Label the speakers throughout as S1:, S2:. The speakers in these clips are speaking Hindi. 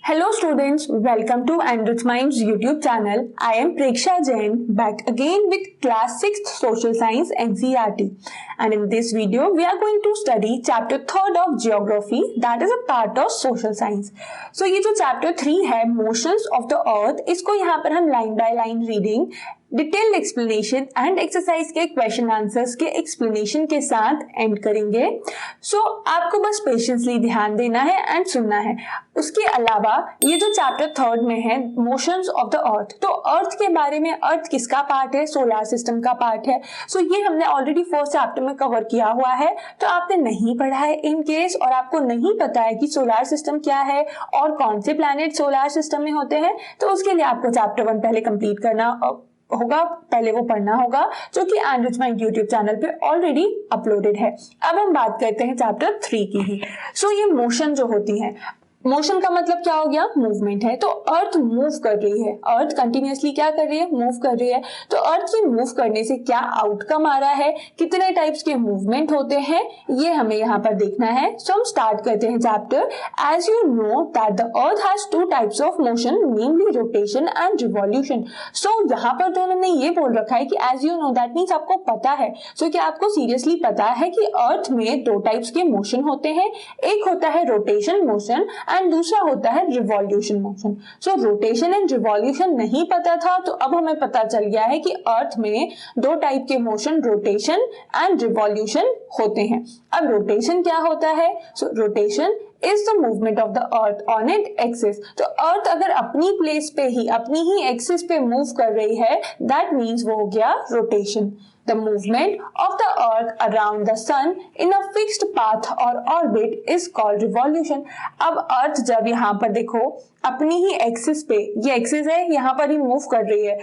S1: Hello students, welcome to Android Minds YouTube channel. I am Preksha Jain, back again with class 6th Social Science NCERT. And in this video, we are going to study chapter 3rd of Geography, that is a part of Social Science. So ये जो chapter 3 है, Motions of the Earth, इसको यहाँ पर हम line by line reading, detailed explanation and exercise के क्वेश्चन आंसर्स के एक्सप्लेनेशन के साथ एंड करेंगे. सो आपको बस पेशेंसली ध्यान देना है एंड सुनना है. उसके अलावा ये जो चैप्टर 3rd में है मोशंस ऑफ द अर्थ, तो अर्थ के बारे में, अर्थ किसका पार्ट है, सोलर सिस्टम का पार्ट है. सो ये हमने ऑलरेडी फर्स्ट चैप्टर में कवर किया हुआ है. तो आपने नहीं पढ़ा है इन केस और आपको नहीं पता है कि सोलर सिस्टम क्या है और कौन से प्लैनेट सोलर सिस्टम में होते हैं, तो उसके लिए आपको चैप्टर 1 पहले कंप्लीट करना होगा, पहले वो पढ़ना होगा, जो कि एंड्रॉइड माइंड यूट्यूब चैनल पे ऑलरेडी अपलोडेड है. अब हम बात करते हैं चैप्टर 3 की ही. सो ये मोशन जो होती है, मोशन का मतलब क्या हो गया, मूवमेंट है. तो अर्थ मूव कर रही है, अर्थ कंटिन्यूअसली क्या कर रही है, मूव कर रही है. तो अर्थ की मूव करने से क्या आउटकम आ रहा है, कितने टाइप्स के मूवमेंट होते हैं, ये हमें यहाँ पर देखना है. सो हम स्टार्ट करते हैं chapter. As you know that the earth has 2 types of motion, namely rotation and revolution. So यहाँ पर तो उन्होंने ये बोल रखा है कि as you know, that means आपको पता है. सो क्या आपको सीरियसली पता है कि अर्थ में 2 टाइप्स के मोशन होते हैं. एक होता है रोटेशन मोशन एंड दूसरा होता है revolution motion. So rotation and revolution नहीं पता था, तो अब हमें पता चल गया है कि अर्थ में 2 टाइप के मोशन, रोटेशन एंड रिवॉल्यूशन होते हैं. अब रोटेशन क्या होता है? सो rotation is the movement of the earth on its axis. तो अर्थ अगर अपनी प्लेस पे ही, अपनी ही एक्सिस पे मूव कर रही है, that means वो हो गया rotation. The movement of the earth around the sun in a fixed path or orbit is called revolution. अब अर्थ जब यहाँ पर देखो अपनी ही एक्सिस पे, ये एक्सिस है, यहाँ पर ही मूव कर रही है,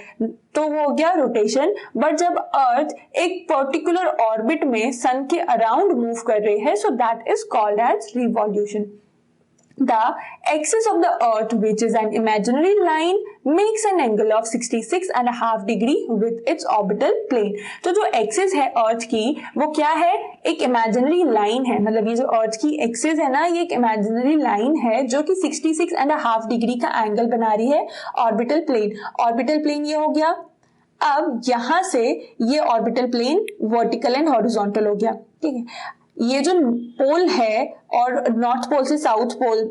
S1: तो वो हो गया रोटेशन. बट जब अर्थ एक पर्टिकुलर ऑर्बिट में सन के अराउंड मूव कर रही है, so that is called as revolution. The axis of the earth, which is an imaginary line, makes an angle of 66.5 degree with its orbital plane. तो जो एक्सिस है अर्थ की, वो क्या है, एक इमेजिनरी लाइन है. मतलब ये जो अर्थ की एक्सिस है ना, ये एक इमेजिनरी लाइन है जो कि 66.5 डिग्री का एंगल बना रही है ऑर्बिटल प्लेन. ऑर्बिटल प्लेन ये हो गया. अब यहां से ये orbital plane vertical and horizontal हो गया. ठीक है, ये जो पोल है और नॉर्थ पोल से साउथ पोल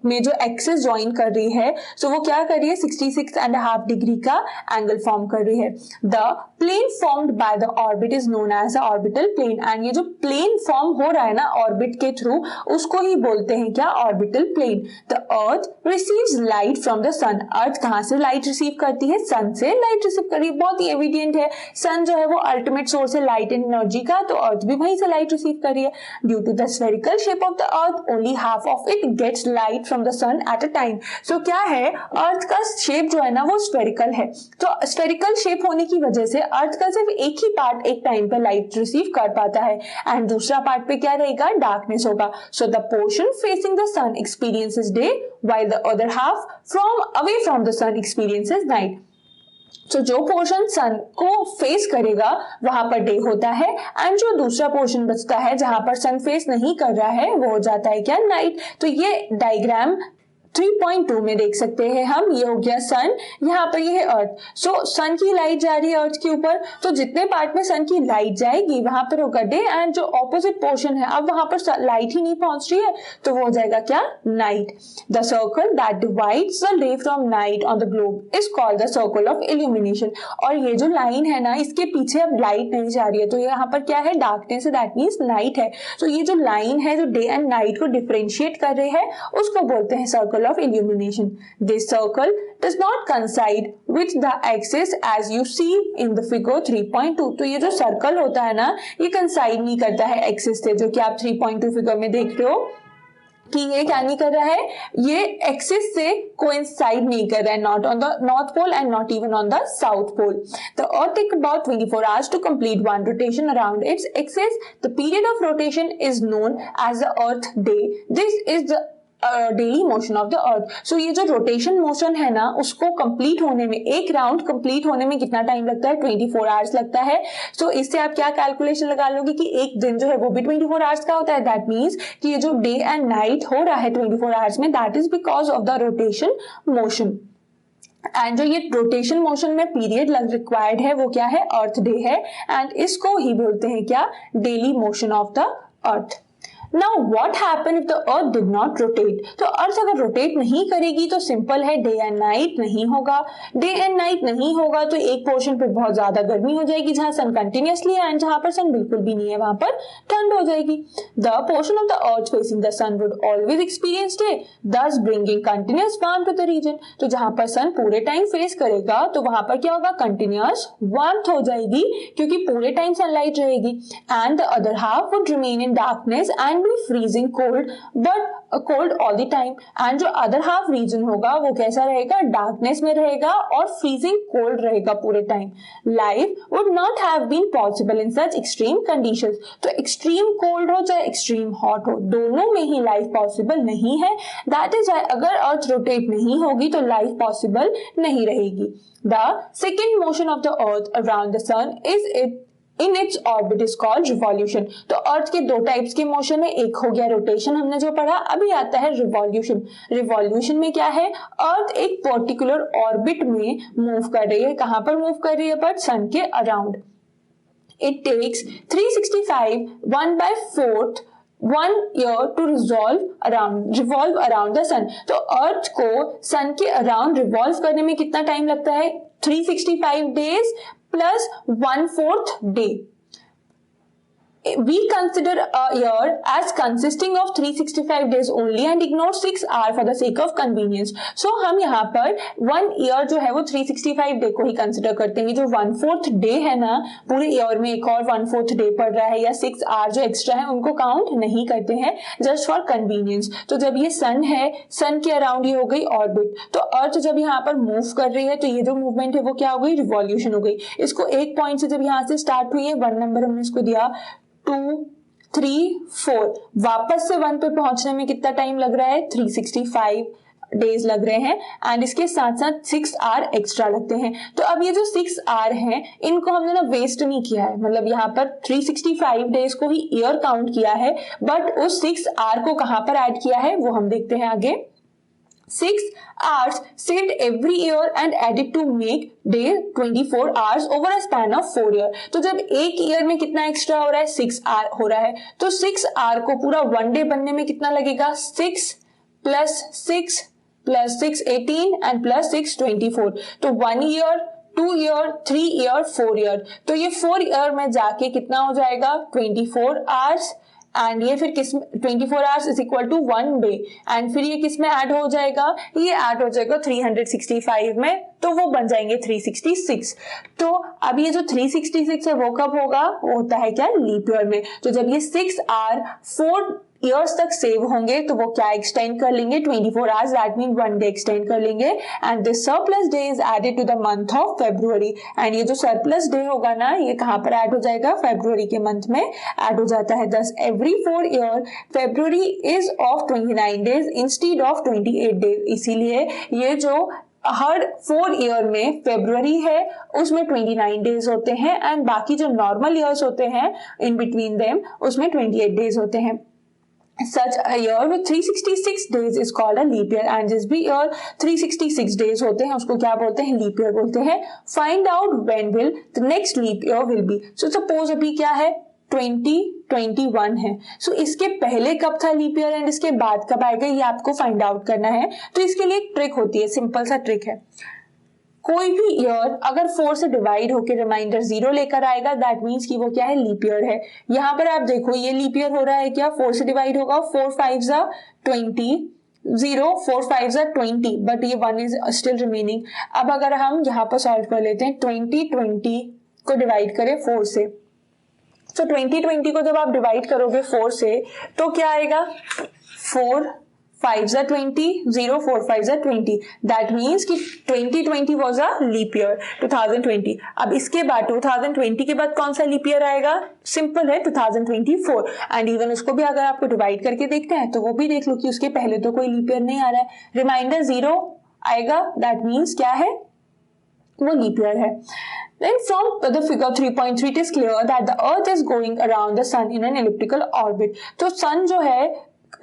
S1: में जो एक्सिस ज्वाइन कर रही है, सो वो क्या कर रही है, 66.5 डिग्री का एंगल फॉर्म कर रही है. The plane formed by the orbit is known as orbital plane. And ये जो प्लेन फॉर्म हो रहा है ना ऑर्बिट के थ्रू, उसको ही बोलते हैं क्या, orbital plane. The earth receives light from the sun. Earth कहां से लाइट रिसीव करती है, सन से लाइट रिसीव कर रही है. बहुत ही एविडेंट है, सन जो है वो अल्टीमेट सोर्स है लाइट एंड एनर्जी का, तो अर्थ भी वहीं से लाइट रिसीव कर रही है. Due to the spherical shape of the earth, only half of it gets light from the sun at a time. So क्या है, अर्थ का शेप जो है ना वो स्फेरिकल है. तो स्फेरिकल शेप होने की वजह से अर्थ का सिर्फ एक ही पार्ट एक टाइम पे लाइट रिसीव कर पाता है एंड दूसरा पार्ट पे क्या रहेगा, डार्कनेस होगा. So the portion facing the sun experiences day while the other half from away from the sun experiences night. तो जो पोर्शन सन को फेस करेगा वहां पर डे होता है एंड जो दूसरा पोर्शन बचता है जहां पर सन फेस नहीं कर रहा है वो हो जाता है क्या, नाइट. तो ये डायग्राम 3.2 में देख सकते हैं हम. ये हो गया सन, यहाँ पर ये है अर्थ. सो सन की लाइट जा रही है अर्थ के ऊपर, तो जितने पार्ट में सन की लाइट जाएगी वहां पर होगा डे एंड जो ऑपोजिट पोर्शन है, अब वहां पर लाइट ही नहीं पहुंच रही है, तो वो हो जाएगा क्या, night. The circle that divides the day from night on the globe is called the circle of illumination. और ये जो लाइन है ना, इसके पीछे अब लाइट नहीं जा रही है, तो यहाँ पर क्या है, डार्कनेस है, दैट मीन्स नाइट है. तो ये जो लाइन है जो डे एंड नाइट को डिफरेंशिएट कर रही है, उसको बोलते हैं circle of illumination. This circle does not coincide with the axis as you see in the figure 3.2. तो ये जो सर्कल होता है ना, ये कंसाइड नहीं करता है एक्सिस से, जो कि आप 3.2 फिगर में देख रहे हो कि ये क्या नहीं कर रहा है, ये एक्सिस से कोइंसाइड नहीं कर रहा है, not on the north pole and not even on the south pole. The earth take about 24 hours to complete one rotation around its axis. The period of rotation is known as the earth day. This is the daily motion of the earth. So ये जो रोटेशन मोशन है ना, उसको कंप्लीट होने में, एक राउंड कंप्लीट होने में कितना टाइम लगता है? 24 आवर्स लगता है। सो इससे आप क्या कैलकुलेशन लगा लोगे कि एक दिन जो है वो भी 24 आवर्स का होता है। दैट मीन्स कि ये जो डे एंड नाइट हो रहा है 24 आवर्स में, that is because of the rotation motion. And जो ये रोटेशन मोशन में पीरियड रिक्वायर्ड है वो क्या है? अर्थ डे है। एंड इसको ही बोलते हैं क्या? Daily motion of the earth. Now what happen if the earth did not rotate? तो अर्थ अगर रोटेट नहीं करेगी तो सिंपल है, डे एंड नाइट नहीं होगा। डे एंड नाइट नहीं होगा तो एक पोर्शन पे बहुत ज्यादा गर्मी हो जाएगी जहां सन कंटिन्यूसली है, एंड जहां पर सन बिल्कुल भी नहीं है वहां पर ठंड हो जाएगी। The portion of the earth facing the sun would always experience day, thus bringing continuous warmth to the region। तो जहां पर सन पूरे टाइम फेस करेगा तो वहां पर क्या होगा? कंटिन्यूअस वार्मथ हो जाएगी, क्योंकि पूरे टाइम सनलाइट रहेगी। And the other half would remain in darkness and be freezing cold, but cold all the time. And जो अदर हाफ रीजन होगा वो कैसा रहेगा? डार्कनेस में रहेगा और फ्रीजिंग कोल्ड रहेगा पूरे time. Life would not have been possible in such extreme conditions. तो एक्सट्रीम कोल्ड हो चाहे एक्सट्रीम हॉट हो, दोनों में ही लाइफ पॉसिबल नहीं है। दैट इज वाई अगर अर्थ रोटेट नहीं होगी तो लाइफ पॉसिबल नहीं रहेगी। The second motion of the earth around the sun is it in its orbit is called revolution. तो अर्थ के दो टाइप्स के मोशन है, एक हो गया रोटेशन हमने जो पढ़ा, अभी आता है रिवॉल्यूशन। रिवॉल्यूशन में क्या है? अर्थ एक पर्टिकुलर ऑर्बिट में मूव कर रही है। कहां पर मूव कर रही है? पर सन के around. It takes 365 1/4 1 year to revolve around the sun। तो अर्थ को सन के अराउंड रिवॉल्व करने में कितना टाइम लगता है? 365 days plus 1/4 day। We consider a year as consisting of 365 days only and ignore 6 hours for the sake of convenience। So हम यहाँ पर 1 year जो है वो 365 डे को ही कंसिडर करते हैं। जो 1/4 डे है ना, पूरे ईयर में एक और 1/4 डे पड़ रहा है या 6 आवर जो एक्स्ट्रा है उनको काउंट नहीं करते हैं, जस्ट फॉर कन्वीनियंस। तो जब ये सन है, सन के अराउंड ये हो गई ऑर्बिट, तो अर्थ जब यहाँ पर मूव कर रही है तो ये जो मूवमेंट है वो क्या हो गई? रिवॉल्यूशन हो गई। इसको एक पॉइंट से जब यहाँ से स्टार्ट हुई है, 1 नंबर हमने इसको दिया, 2 3 4, वापस से 1 पे पहुंचने में कितना टाइम लग रहा है? 365 डेज लग रहे हैं। एंड इसके साथ साथ 6 आवर एक्स्ट्रा लगते हैं। तो अब ये जो 6 आवर हैं इनको हमने ना वेस्ट नहीं किया है, मतलब यहाँ पर 365 डेज को ही ईयर काउंट किया है, बट उस 6 आवर को कहां पर ऐड किया है वो हम देखते हैं आगे। 6 hours saved every year and added to make day 24 hours over a span of 4 year। तो जब एक ईयर में कितना एक्स्ट्रा हो रहा है? 6 आवर हो रहा है। तो 6 आवर को पूरा 1 डे बनने में कितना लगेगा? 6 + 6 + 6 18 एंड +6 24। तो 1 ईयर, 2 ईयर, 3 ईयर, 4 ईयर। तो ये 4 ईयर में जाके कितना हो जाएगा? 24 आवर्स। एंड ये फिर किस 24 hours is equal to 1 day. And फिर ये किस में ऐड हो जाएगा? ये ऐड हो जाएगा 365 में, तो वो बन जाएंगे 366। तो अब ये जो 366 है वो कब होगा? वो होता है क्या? लीप ईयर में। तो जब ये 6 आवर 4 ईयर्स तक सेव होंगे तो वो क्या एक्सटेंड कर लेंगे? 24 hours, that mean 1 day extend कर लेंगे। And this surplus day is added to the month of February. And ये जो सरप्लस डे होगा ना, ये कहां पर ऐड हो जाएगा? फेब्रुअरी के मंथ में ऐड हो जाता है। दस every 4 year February is of 29 days instead of 28 days. इसीलिए ये जो हर 4 ईयर में फेब्रुअरी है उसमें 29 डेज होते हैं, एंड बाकी जो नॉर्मल ईयर्स होते हैं इन बिटवीन देम उसमें 28 डेज होते हैं। Such a year with 366 days is called a leap year, and जिस भी year 366 days होते हैं उसको क्या बोलते हैं? leap year बोलते हैं। Find out when will the next leap year will be। So suppose अभी क्या है? 2021 है। So इसके पहले कब था लीप ईयर एंड इसके बाद कब आएगा, ये आपको फाइंड आउट करना है। तो इसके लिए एक ट्रिक होती है, सिंपल सा ट्रिक है। कोई भी ईयर अगर 4 से डिवाइड होकर रिमाइंडर 0 लेकर आएगा, दैट मीन्स कि वो क्या है? लीप ईयर है। यहाँ पर आप देखो ये लीप ईयर हो रहा है क्या? 4 से डिवाइड होगा, 4 5 20 0 4 5 20, बट ये 1 इज स्टिल रिमेनिंग। अब अगर हम यहाँ पर सॉल्व कर लेते हैं, 2020 को डिवाइड करें 4 से, तो 2020 को जब आप डिवाइड करोगे 4 से तो क्या आएगा? 4 5s are 20, 0 4 5s are 20. That means कि 2020 was a leap year 2020. अब इसके बाद 2020 के बाद कौन सा लीप ईयर आएगा? सिंपल है 2024. एंड इवन उसको भी अगर आपको डिवाइड करके देखना है तो वो भी देख लो कि उसके पहले तो कोई लीप ईयर नहीं आ रहा है. रिमाइंडर 0 आएगा. दैट मीन्स क्या है? वो लीप ईयर है. Then from the figure 3.3 it is clear that the earth is going around the sun in an elliptical orbit. तो sun जो है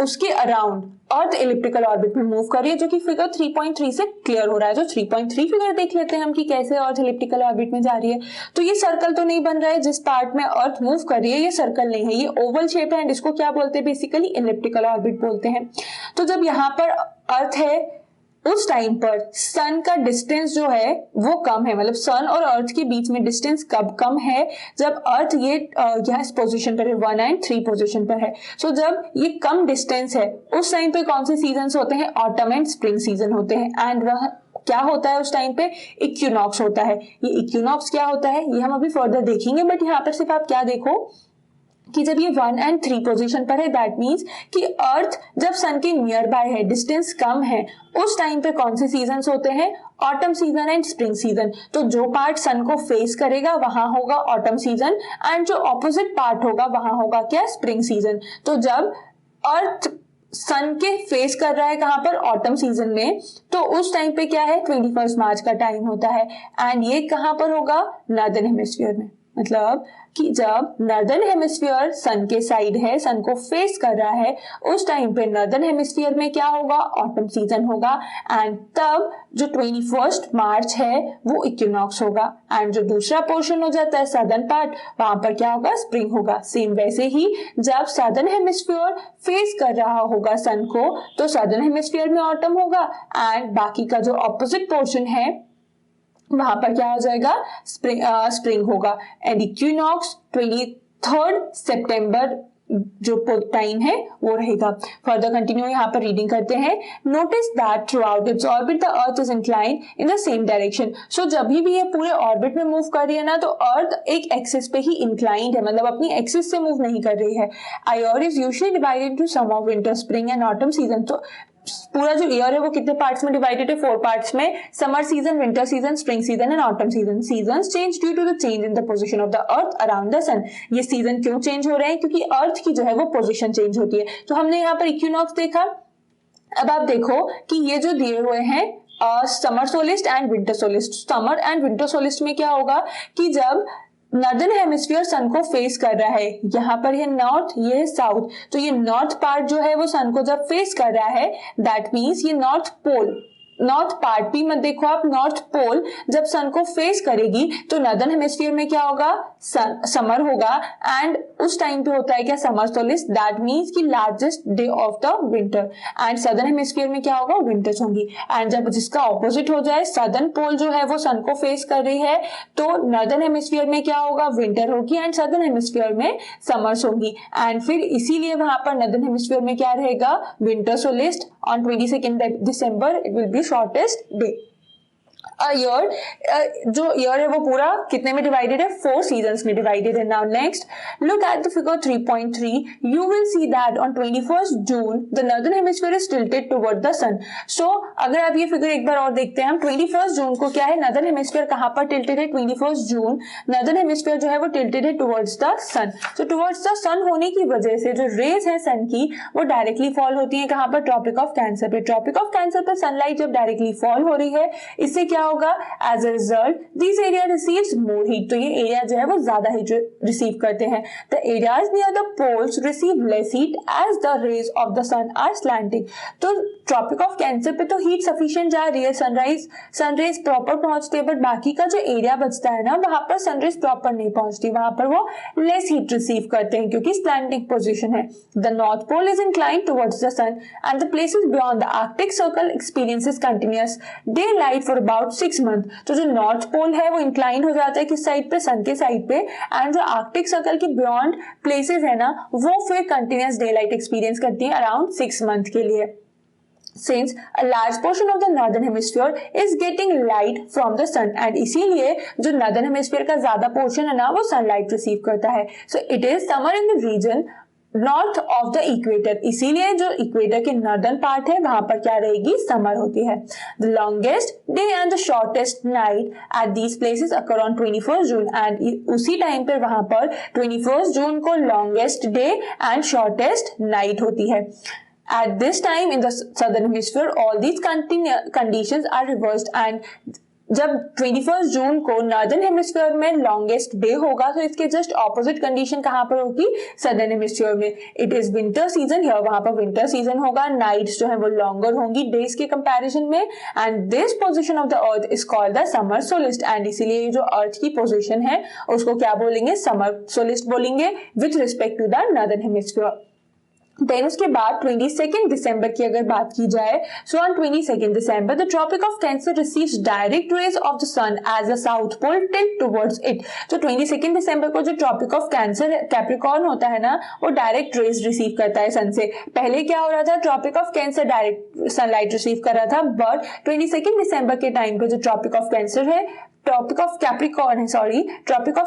S1: उसके अराउंड अर्थ इलिप्टिकल ऑर्बिट में मूव कर रही है, जो कि फिगर 3.3 से क्लियर हो रहा है. तो 3.3 फिगर देख लेते हैं हम कि कैसे अर्थ इलिप्टिकल ऑर्बिट में जा रही है. तो ये सर्कल तो नहीं बन रहा है. जिस पार्ट में अर्थ मूव कर रही है ये सर्कल नहीं है, ये ओवल शेप है. एंड इसको क्या बोलते हैं? बेसिकली इलिप्टिकल ऑर्बिट बोलते हैं. तो जब यहाँ पर अर्थ है उस टाइम पर सन का डिस्टेंस जो है वो कम है. मतलब सन और अर्थ के बीच में डिस्टेंस कब कम है? जब अर्थ ये यहाँ इस पोजीशन पर है, 1 और 3 पोजीशन पर है. सो जब ये कम डिस्टेंस है उस टाइम पे कौन से सीजन्स होते हैं? ऑटम एंड स्प्रिंग सीजन होते हैं. एंड वह क्या होता है उस टाइम पे? इक्विनॉक्स होता है. ये इक्विनॉक्स क्या होता है ये हम अभी फर्दर देखेंगे. बट यहाँ पर सिर्फ आप क्या देखो कि जब ये 1 और 3 पोजीशन पर है, दैट मीन्स कि अर्थ जब सन के नियर बाय है, डिस्टेंस कम है, उस टाइम पे कौन से सीजन्स होते हैं? Autumn season and spring season. तो जो पार्ट सन को फेस करेगा वहां होगा ऑटम सीजन एंड जो ऑपोजिट पार्ट होगा वहां होगा क्या? Spring season. तो जब अर्थ सन के फेस कर रहा है कहां पर? ऑटम सीजन में. तो उस टाइम पे क्या है? 21 मार्च का टाइम होता है. एंड ये कहां पर होगा? नॉर्दर्न हेमिस्फीयर में. मतलब कि जब नॉर्दर्न हेमिस्फीयर सन के साइड है, सन को फेस कर रहा है, उस टाइम पे नॉर्दर्न हेमिस्फीयर में क्या होगा? ऑटम सीजन होगा. एंड तब जो 21 मार्च है वो इक्विनॉक्स होगा. एंड जो दूसरा पोर्शन हो जाता है सदर्न पार्ट, वहां पर क्या होगा? स्प्रिंग होगा. सेम वैसे ही जब सदर्न हेमिस्फीयर फेस कर रहा होगा सन को तो सदर्न हेमिस्फीयर में ऑटम होगा. एंड बाकी का जो ऑपोजिट पोर्शन है वहां पर क्या हो जाएगा? स्प्रिंग होगा. एंड इक्विनॉक्स 23 सितंबर जो टाइम है वो रहेगा. फर्दर कंटिन्यू यहाँ पर रीडिंग करते हैं. Notice that throughout its orbit the earth is incline in the same direction. So जब भी ये पूरे ऑर्बिट में मूव कर रही है ना तो अर्थ एक एक्सिस पे ही इंक्लाइंड है, मतलब अपनी एक्सिस से मूव नहीं कर रही है. Year is usually divided into summer, winter, spring and autumn season. तो पूरा जो ईयर है वो कितने पार्ट्स में डिवाइडेड है? 4 पार्ट्स में. Summer season, winter season, spring season and autumn season. Seasons change due to the change in the position of the earth around the sun. ये सीजन क्यों चेंज हो रहे हैं? क्योंकि अर्थ की जो है वो पोजीशन चेंज होती है. तो हमने यहाँ पर इक्विनॉक्स देखा. अब आप देखो कि ये जो दिए हुए हैं summer solstice and winter solstice. Summer and winter solstice में क्या होगा कि जब नॉर्दर्न हेमिस्फीयर सन को फेस कर रहा है, यहाँ पर ये नॉर्थ, ये है साउथ, तो ये नॉर्थ पार्ट जो है वो सन को जब फेस कर रहा है दैट मीन्स ये नॉर्थ पोल, नॉर्थ पार्ट भी मत देखो आप, नॉर्थ पोल जब सन को फेस करेगी तो नॉर्दर्न हेमिस्फीयर में क्या होगा? समर होगा. एंड उस टाइम पे होता है क्या? समर सोलिस्ट. दैट मीन्स कि largest day of the winter. And southern hemisphere में क्या होगा? विंटर्स होंगी. एंड जब जिसका ऑपोजिट हो जाए, सदर्न पोल जो है वो सन को फेस कर रही है तो नॉर्दर्न हेमिस्फीयर में क्या होगा? विंटर होगी. एंड सदर्न हेमिस्फीयर में समर्स होंगी. एंड फिर इसीलिए वहां पर नॉर्दर्न हेमिस्फीयर में क्या रहेगा? Winter solstice. On 22 December it will be shortest day. Year जो ईयर है वो पूरा कितने में डिवाइडेड है? 4 सीजन्स में डिवाइडेड है. Now next look at the figure 3.3. You will see that on 21 June the northern hemisphere is tilted toward the sun. So अगर आप ये फिगर एक बार और देखते हैं हम, 21 जून को क्या है? नॉर्दर्न हेमिस्फीयर कहां पर टिल्टेड है? 21 जून नॉर्दर्न हेमिस्फीयर जो है वो टिल्टेड है टुवर्ड्स द सन. तो टुवर्ड्स द सन होने की वजह से जो रेज है सन की वो डायरेक्टली फॉल होती है कहां पर? ट्रॉपिक ऑफ कैंसर पे. ट्रॉपिक ऑफ कैंसर पर सनलाइट जब डायरेक्टली फॉल हो रही है इससे क्या होगा? As a result this area receives more heat. तो ये एरिया जो है वो ज्यादा हीट रिसीव करते हैं. The areas near the poles receive less heat as the rays of the sun are slanting. तो ट्रॉपिक ऑफ कैंसर पे तो हीट सफिशिएंट जा रही है, सनरेज प्रॉपर पहुंचती है, बट बाकी का जो एरिया बचता है ना वहां पर सनरेज प्रॉपर नहीं पहुंचती, वहां पर वो लेस हीट रिसीव करते हैं क्योंकि स्लैंटिंग पोजीशन है. The north pole is inclined towards the sun and the places beyond the arctic circle experiences continuous daylight for about 6 month. तो जो नॉर्थ पोल है वो इंक्लाइन हो जाता है किस साइड पे? सन के साइड पे. एंड जो आर्कटिक सर्कल के बियॉन्ड प्लेसेस है ना वो फिर कंटिन्यूअस डे लाइट एक्सपीरियंस करती है अराउंड 6 मंथ के लिए. Since a large portion of the northern hemisphere is getting light from the sun and इसीलिए जो northern hemisphere का ज्यादा पोर्शन है ना वो सनलाइट रिसीव करता है. So it is summer in the region north of the equator, इसीलिए जो इक्वेटर के नॉर्दर्न पार्ट है वहां पर क्या रहेगी, समर होती है। The longest day and the shortest night at these places occur on 21 June, and उसी टाइम पर वहां पर 21 जून को longest day and shortest night होती है। At this time in the southern hemisphere, all these conditions are reversed, and जब 21 जून को नॉर्दर्न हेमिस्फीयर में लॉन्गेस्ट डे होगा तो इसके जस्ट ऑपोजिट कंडीशन कहां पर होगी, सदर्न हेमिस्फीयर में। इट इज विंटर सीजन है, वहां पर विंटर सीजन होगा, नाइट्स जो है वो लॉन्गर होंगी डेज के कंपैरिजन में, and this position of the earth is called the summer solstice, and इसीलिए जो अर्थ की पोजीशन है उसको क्या बोलेंगे, समर सोलिस्ट बोलेंगे with respect to the northern hemisphere. Then उसके बाद 22 दिसंबर की अगर बात की जाए, so on 22 December the tropic of cancer receives direct rays of the sun as the south pole tilt towards it. तो 22 दिसंबर को जो ट्रॉपिक ऑफ कैंसर कैप्रिकॉर्न होता है ना, वो डायरेक्ट रेज रिसीव करता है सन से। पहले क्या हो रहा था, tropic of cancer direct sunlight receive कर रहा था, बट 22 दिसंबर के टाइम पे जो ट्रॉपिक ऑफ कैंसर है, tropic of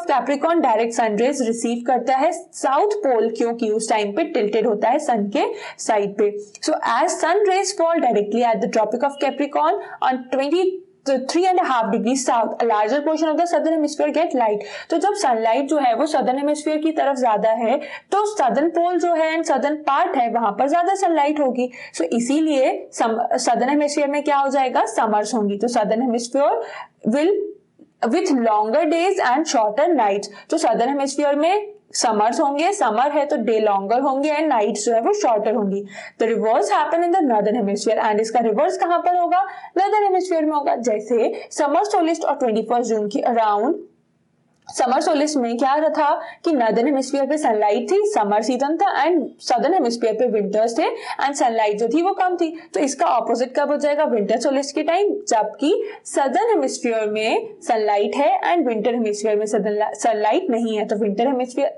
S1: capricorn direct sun rays receive करता है साउथ पोल, क्योंकि उस टाइम पे टिल्टेड होता है सन के साइड पे। So as sun rays fall directly at the tropic of capricorn on 3.5 degree south, a larger portion of the southern hemisphere get light। तो जब सनलाइट जो है वो सदर्न हेमिस्फीयर की तरफ ज्यादा है तो सदर्न पोल जो है एंड सदर्न पार्ट है वहां पर ज्यादा सनलाइट होगी। सो इसीलिए सदर्न हेमिस्फीयर में क्या हो जाएगा, समर्स होंगी। तो southern hemisphere will with longer days and shorter nights. तो सदर्न हेमिस्फीयर में समर्स होंगे, समर है तो डे लॉन्गर होंगे एंड नाइट्स जो है वो शॉर्टर होंगी। The reverse happen in the northern hemisphere, and इसका रिवर्स कहां पर होगा, नॉर्दर्न हेमिस्फीयर में होगा। जैसे समर सोलिस्ट और 21 जून की अराउंड समर सोलिस्ट में क्या था कि नॉर्दर्न हेमिस्फीयर पे सनलाइट थी, समर सीजन था, एंड सदर्न हेमिस्फीयर पे विंटर्स थे एंड सनलाइट जो थी वो कम थी। तो इसका ऑपोजिट कब हो जाएगा, विंटर सोलिस्ट के टाइम, जबकि सदर्न हेमिस्फीयर में सनलाइट है एंड विंटर हेमिस्फीयर में सनलाइट नहीं है। तो विंटर हेमिस्फीयर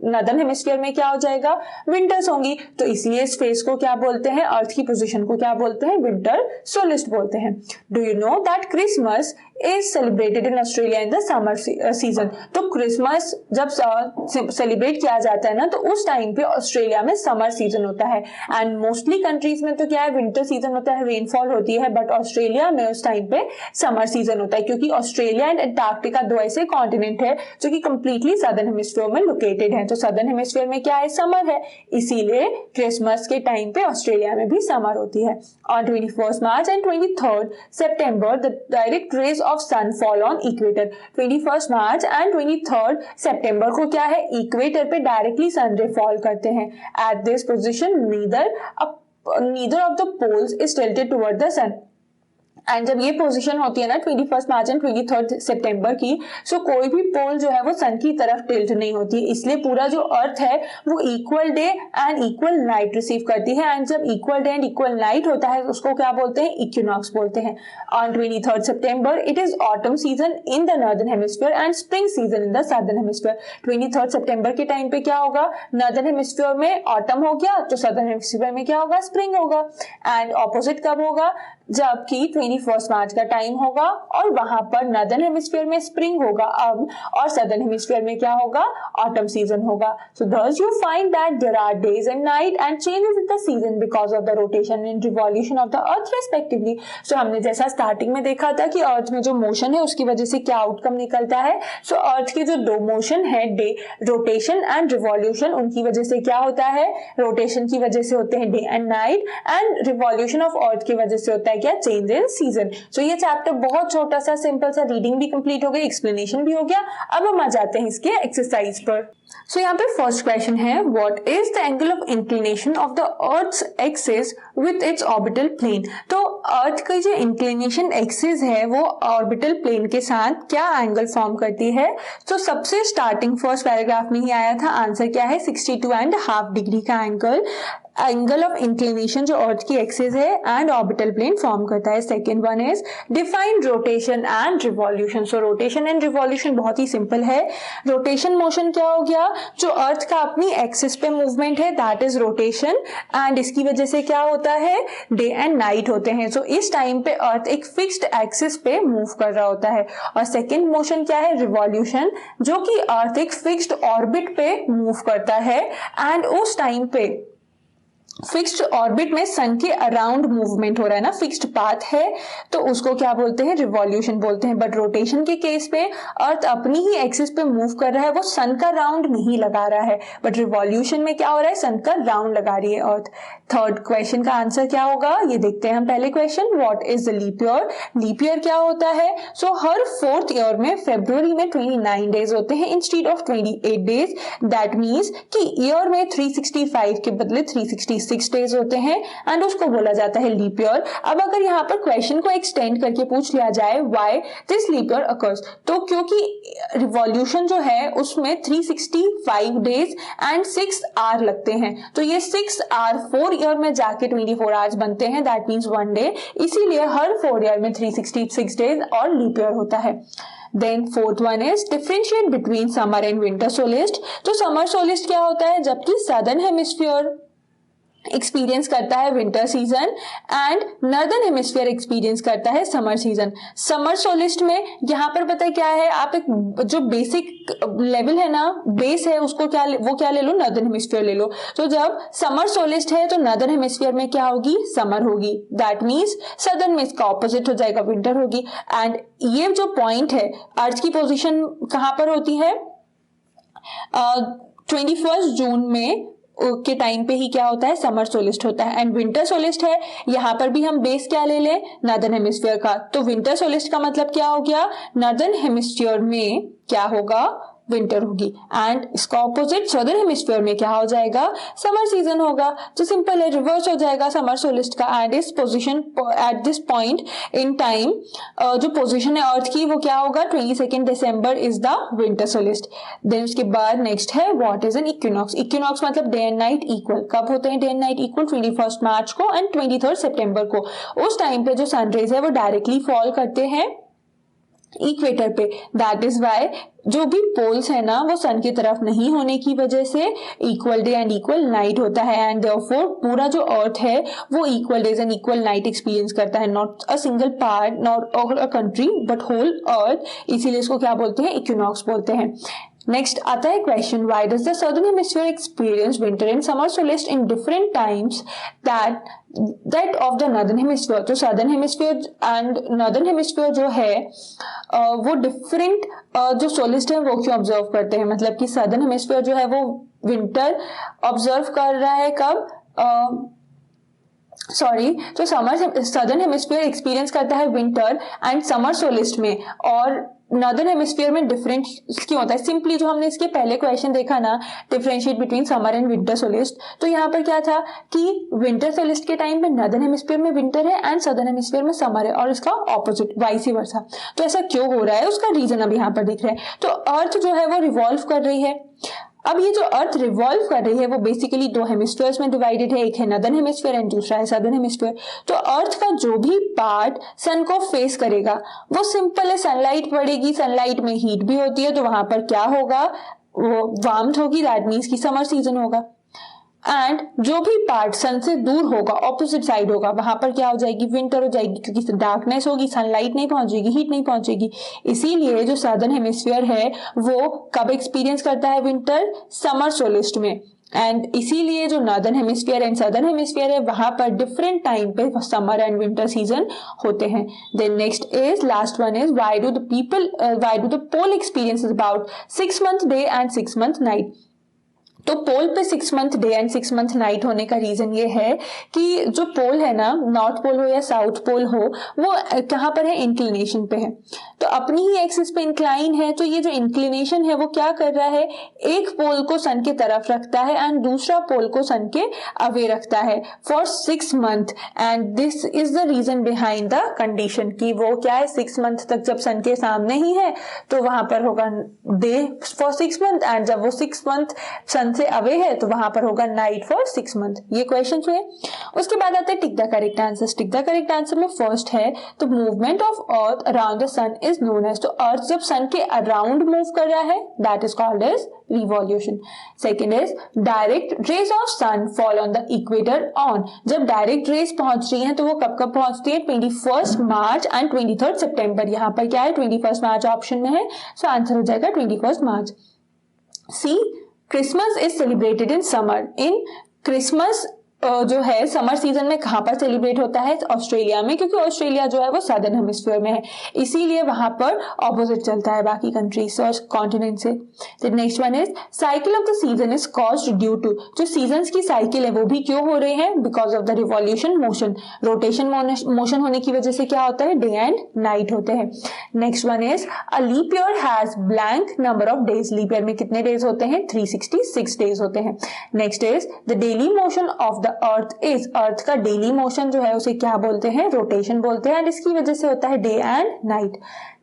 S1: नॉर्दर्न हेमिस्फीयर में क्या हो जाएगा, विंटर्स होंगी। तो इसलिए इस फेज को क्या बोलते हैं, अर्थ की पोजीशन को क्या बोलते हैं, विंटर सोलिस्ट बोलते हैं। Do you know that Christmas is celebrated in Australia in the summer season. तो क्रिसमस जब सेलिब्रेट किया जाता है ना, तो उस टाइम पे ऑस्ट्रेलिया में समर सीजन होता है, एंड मोस्टली कंट्रीज में तो क्या है, विंटर सीजन होता है, रेनफॉल होती है, बट ऑस्ट्रेलिया में उस टाइम पे समर सीजन होता है, क्योंकि ऑस्ट्रेलिया एंड अंटार्कटिका दो ऐसे कॉन्टिनेंट है जो कि कंप्लीटली सदर्न हेमिस्फीयर में लोकेटेड है। तो सदर्न हेमिस्फीयर में क्या है, समर है, इसीलिए क्रिसमस के टाइम पे ऑस्ट्रेलिया में भी समर होती है। On 21 March and 23 September the direct rays of sun fall on equator. 21 March and 23 सितंबर को क्या है, इक्वेटर पे डायरेक्टली सन रे फॉल करते हैं। At this position neither of the poles is tilted toward the sun. And जब ये पोजीशन होती है ना 21 मार्च एंड 23 सितंबर की, सो कोई भी पोल जो है वो सन की तरफ टिल्ट नहीं होती, इसलिए पूरा जो अर्थ है वो equal day and equal night receive करती है। एंड जब equal day and equal night होता है उसको क्या बोलते हैं, इक्विनॉक्स बोलते हैं। On 23 September it is autumn season in the northern hemisphere and spring season in the southern hemisphere. 23 सितंबर के टाइम पे क्या होगा, नॉर्दर्न हेमिस्फीयर में ऑटम हो गया, तो सदर्न हेमिस्फीयर में क्या होगा, स्प्रिंग होगा। एंड ऑपोजिट कब होगा, जबकि 21 मार्च का टाइम होगा और वहां पर नॉर्दर्न हेमिस्फीयर में स्प्रिंग होगा अब, और सदर्न हेमिस्फीयर में क्या होगा, ऑटम सीजन होगा। सो thus you find that there are days and night and changes in the season because of the rotation and revolution of the earth respectively। so हमने जैसा स्टार्टिंग में देखा था कि अर्थ में जो मोशन है उसकी वजह से क्या आउटकम निकलता है। सो अर्थ के जो दो मोशन है, डे रोटेशन एंड रिवॉल्यूशन, उनकी वजह से क्या होता है, रोटेशन की वजह से होते हैं day and night, and revolution of earth की वजह से होता है क्या, चेंज इन सीजन। सो ये चैप्टर बहुत छोटा सा सिंपल सा, रीडिंग भी कंप्लीट हो गई, एक्सप्लेनेशन भी हो गया। अब हम आ जाते हैं इसके एक्सरसाइज पर। सो यहाँ पे फर्स्ट क्वेश्चन है, what is the angle of inclination of the earth's axis with its orbital plane. तो अर्थ की जो इंक्लिनेशन एक्सिस है वो ऑर्बिटल प्लेन के साथ क्या एंगल फॉर्म करती है। तो सबसे स्टार्टिंग फर्स्ट पैराग्राफ में ही आया था, आंसर क्या है, 62.5 डिग्री का एंगल एंगल ऑफ इंक्लिनेशन जो अर्थ की एक्सिस है एंड ऑर्बिटल प्लेन फॉर्म करता है। Second one is define rotation and revolution. So rotation and revolution बहुत ही सिंपल है। रोटेशन मोशन क्या हो गया, जो अर्थ का अपनी एक्सिस पे मूवमेंट है दैट इज रोटेशन, एंड इसकी वजह से क्या होता है, डे एंड नाइट होते हैं। सो इस टाइम पे अर्थ एक फिक्स्ड एक्सिस पे मूव कर रहा होता है। और सेकेंड मोशन क्या है, रिवॉल्यूशन, जो कि अर्थ एक फिक्स्ड ऑर्बिट पे मूव करता है एंड उस टाइम पे फिक्स्ड ऑर्बिट में सन के अराउंड मूवमेंट हो रहा है ना, फिक्स्ड पाथ है, तो उसको क्या बोलते हैं, रिवॉल्यूशन बोलते हैं। बट रोटेशन के केस पे अर्थ अपनी ही एक्सिस पे मूव कर रहा है, वो सन का राउंड नहीं लगा रहा है। बट रिवॉल्यूशन में क्या हो रहा है, सन का राउंड लगा रही है अर्थ। थर्ड क्वेश्चन का आंसर क्या होगा, ये देखते हैं हम। पहले question, what is the leap year. Leap year क्या होता है, सो हर फोर्थ ईयर में फरवरी में 29 डेज होते हैं instead of 28 days. That means कि ईयर में 365 के बदले 366 डेज होते हैं एंड उसको बोला जाता है लीप ईयर। अब अगर यहाँ पर क्वेश्चन को एक्सटेंड करके पूछ लिया जाए why this leap year occurs, तो क्योंकि रिवॉल्यूशन जो है उसमें 365 डेज एंड 6 आवर लगते हैं, तो ये 6 आवर 4 ईयर में जाके 24 आवर्स बनते हैं, दैट मीन्स 1 डे। इसीलिए हर 4 ईयर में 366 डेज और लीप ईयर होता है। Then fourth one is differentiate between summer and winter solstice. तो समर सोलिस्ट क्या होता है, जबकि सदर्न हेमिस्फीयर एक्सपीरियंस करता है winter season and northern hemisphere experience करता है समर सीजन। समर सोलिस्ट में यहाँ पर पता है क्या है, आप एक जो बेसिक लेवल है ना, बेस है, उसको क्या वो क्या ले लो, नॉर्दर्न हेमिस्फीयर ले लो। तो जब समर सोलिस्ट है तो नॉर्दर्न हेमिस्फीयर में क्या होगी, समर होगी, दैट मीन्स सदर्न में इसका ऑपोजिट हो जाएगा, विंटर होगी। एंड ये जो पॉइंट है, अर्थ की पोजिशन कहाँ पर होती है, 21 जून में के टाइम पे ही क्या होता है, समर सोलिस्ट होता है। एंड विंटर सोलिस्ट है, यहाँ पर भी हम बेस क्या ले लें, नॉर्दर्न हेमिस्फीयर का। तो विंटर सोलिस्ट का मतलब क्या हो गया, नॉर्दर्न हेमिस्फीयर में क्या होगा, विंटर होगी, एंड इसका ऑपोजिट सदर्न हेमिस्फीयर में क्या हो जाएगा, समर सीजन होगा। तो सिंपल है, रिवर्स हो जाएगा समर सोलिस्ट का। एंड इस position at this point in time जो पोजीशन है अर्थ की वो क्या होगा, 22 दिसंबर इज द विंटर सोलिस्ट। देन उसके बाद नेक्स्ट है what is an equinox. Equinox मतलब डे एंड नाइट इक्वल। कब होते हैं डे एंड नाइट इक्वल, 21 मार्च को एंड 23 सितंबर को। उस टाइम पे जो सनराइज है वो डायरेक्टली फॉल करते हैं इक्वेटर पे, दैट इज वाई जो भी पोल्स है ना वो सन की तरफ नहीं होने की वजह से equal day and equal night होता है। एंड देयरफॉर पूरा जो अर्थ है वो equal days and equal night experience करता है, not a single part, not a country but whole earth. इसीलिए इसको क्या बोलते हैं, इक्विनॉक्स बोलते हैं। नेक्स्ट आता है question, why does the southern hemisphere experience winter and summer solstice in different times that of the northern hemisphere. तो southern hemisphere and northern hemisphere जो है वो डिफरेंट जो सोलिस्ट है वो क्यों ऑब्जर्व करते हैं, मतलब कि सदर्न हेमिस्फीयर जो है वो विंटर ऑब्जर्व कर रहा है कब, तो सदर्न हेमिस्फीयर एक्सपीरियंस करता है विंटर एंड समर सोलिस्ट में, और नॉर्दर्न हेमिस्फीयर में डिफरेंट क्यों होता है। सिंपली जो हमने इसके पहले क्वेश्चन देखा ना, differentiate between summer and winter solstice, तो यहाँ पर क्या था कि विंटर सोलिस्ट के टाइम पे नॉर्दर्न हेमिस्फीयर में विंटर है एंड सदर्न हेमिस्फीयर में समर है, और इसका ऑपोजिट वाइस वर्सा। तो ऐसा क्यों हो रहा है, उसका रीजन अब यहाँ पर दिख रहा है। तो अर्थ जो है वो रिवॉल्व कर रही है। अब ये जो अर्थ रिवॉल्व कर रही है वो बेसिकली 2 हेमिस्फीयर्स में डिवाइडेड है, एक है नॉर्दर्न हेमिस्फीयर एंड दूसरा है सदर्न हेमिस्फीयर। तो अर्थ का जो भी पार्ट सन को फेस करेगा वो सिंपल है, सनलाइट पड़ेगी, सनलाइट में हीट भी होती है, तो वहां पर क्या होगा, वो वार्मथ होगी, दैट मीन्स की समर सीजन होगा। एंड जो भी पार्ट सन से दूर होगा, ऑपोजिट साइड होगा, वहां पर क्या हो जाएगी, विंटर हो जाएगी, क्योंकि डार्कनेस होगी, सनलाइट नहीं पहुंचेगी, हीट नहीं पहुंचेगी। इसीलिए जो सदर्न हेमिस्फीयर है वो कब एक्सपीरियंस करता है विंटर, समर सोलिस्ट में। एंड इसीलिए जो northern hemisphere and southern hemisphere है वहां पर डिफरेंट टाइम पे समर एंड विंटर सीजन होते हैं। Then next is last one is why do the pole experience about 6 month day and 6 month night. तो पोल पे 6 month day and 6 month night होने का रीजन ये है कि जो पोल है ना, नॉर्थ पोल हो या साउथ पोल हो, वो कहाँ पर है, इंक्लिनेशन पे है, तो अपनी ही एक्सिस पे इंक्लाइन है। तो ये जो इंक्लिनेशन है वो क्या कर रहा है, एक पोल को सन के तरफ रखता है एंड दूसरा पोल को सन के अवे रखता है for 6 month. And this is the reason behind the condition कि वो क्या है, 6 मंथ तक जब सन के सामने ही है तो वहां पर होगा डे फॉर 6 मंथ, एंड जब वो 6 मंथ सन सन से अवे है तो वहां पर होगा नाइट फॉर 6 मंथ। ये क्वेश्चन हुए। उसके बाद आते हैं tick the correct answer. Tick the correct answer में फर्स्ट है तो movement of earth around the sun is known as, तो अर्थ जब सन के अराउंड मूव कर रहा है that is called as revolution. Second is direct rays of sun fall on the equator on, जब डायरेक्ट रेज पहुंच रही है तो वो कब कब पहुंचती है, 21 मार्च एंड 23 सितंबर। यहाँ पर क्या है 21 मार्च ऑप्शन में है, सो आंसर हो जाएगा 21 मार्च। See Christmas is celebrated in summer. In Christmas जो है समर सीजन में कहां पर सेलिब्रेट होता है, ऑस्ट्रेलिया में, क्योंकि ऑस्ट्रेलिया जो है वो सदर्न हेमिस्फीयर में है, इसीलिए वहां पर ऑपोजिट चलता है बाकी कंट्रीज और कॉन्टिनेंट से। Next one is cycle of the season is caused due to, जो सीजन्स की साइकिल है वो भी क्यों हो रहे हैं, because of the revolution motion. Rotation motion होने की वजह से क्या होता है, डे एंड नाइट होते हैं। Next one is a leap year has blank number of days. Leap year में कितने डेज होते हैं, 366 डेज होते हैं। Next is the daily motion of the earth is, earth का डेली मोशन जो है उसे क्या बोलते हैं, रोटेशन बोलते हैं, एंड इसकी वजह से होता है day and night.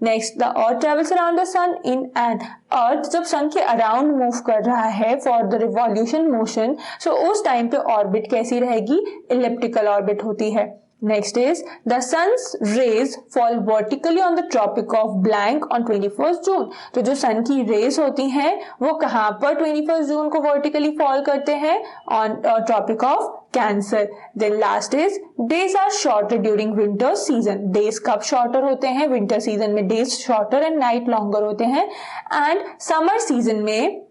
S1: Next the earth travels around the sun in and, earth जब सन के अराउंड मूव कर रहा है for the revolution motion, so उस टाइम पे ऑर्बिट कैसी रहेगी, इलिप्टिकल ऑर्बिट होती है। Next is the sun's rays fall vertically on the tropic of blank on 21st June. तो जो सन की रेज होती हैं वो कहाँ पर 21 जून को वर्टिकली फॉल करते हैं, on tropic of cancer. Then last is days are shorter during winter season. Days कब शॉर्टर होते हैं, विंटर सीजन में days shorter and night longer होते हैं, एंड समर सीजन में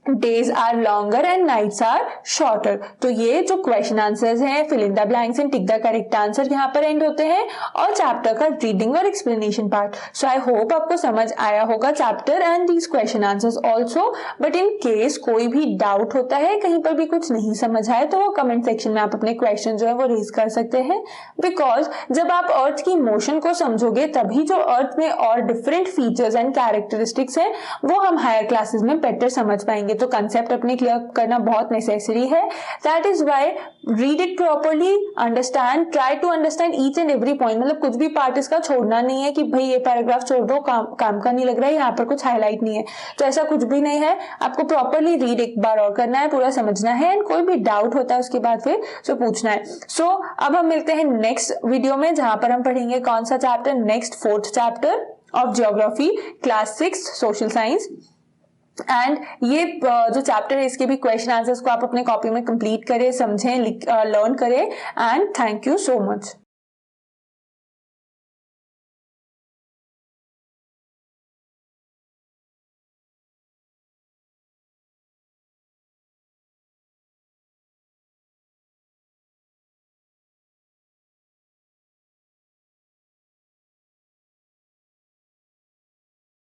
S1: days are longer and nights are shorter. तो ये जो क्वेश्चन आंसर्स हैं, fill in the blanks and tick the correct answer यहाँ पर एंड होते हैं, और चैप्टर का रीडिंग और explanation part. So I hope आपको समझ आया होगा chapter and these question answers also. But in case कोई भी डाउट होता है, कहीं पर भी कुछ नहीं समझ आए, तो वो कमेंट सेक्शन में आप अपने क्वेश्चन जो है वो रेज कर सकते हैं। बिकॉज जब आप अर्थ की मोशन को समझोगे तभी जो अर्थ में और डिफरेंट फीचर्स एंड कैरेक्टरिस्टिक्स हैं वो हम हायर क्लासेस में बेटर समझ पाएंगे। तो कंसेप्ट अपने क्लियर करना बहुत नेसेसरी है। That is why read it properly, understand, try to understand each and every point. मतलब कुछ भी पार्ट इसका छोड़ना नहीं है कि भाई ये पैराग्राफ छोड़ दो, काम का नहीं लग रहा है, यहाँ पर कुछ हाईलाइट नहीं है, तो ऐसा कुछ भी नहीं है। आपको प्रॉपरली रीड एक बार और करना है, पूरा समझना है, एंड कोई भी डाउट होता है उसके बाद फिर जो पूछना है। सो अब हम मिलते हैं नेक्स्ट वीडियो में, जहां पर हम पढ़ेंगे कौन सा chapter, next 4th chapter of geography class 6 social science. And ये जो चैप्टर है इसके भी क्वेश्चन आंसर्स को आप अपने कॉपी में कंप्लीट करें, समझें, लर्न करें। And thank you so much.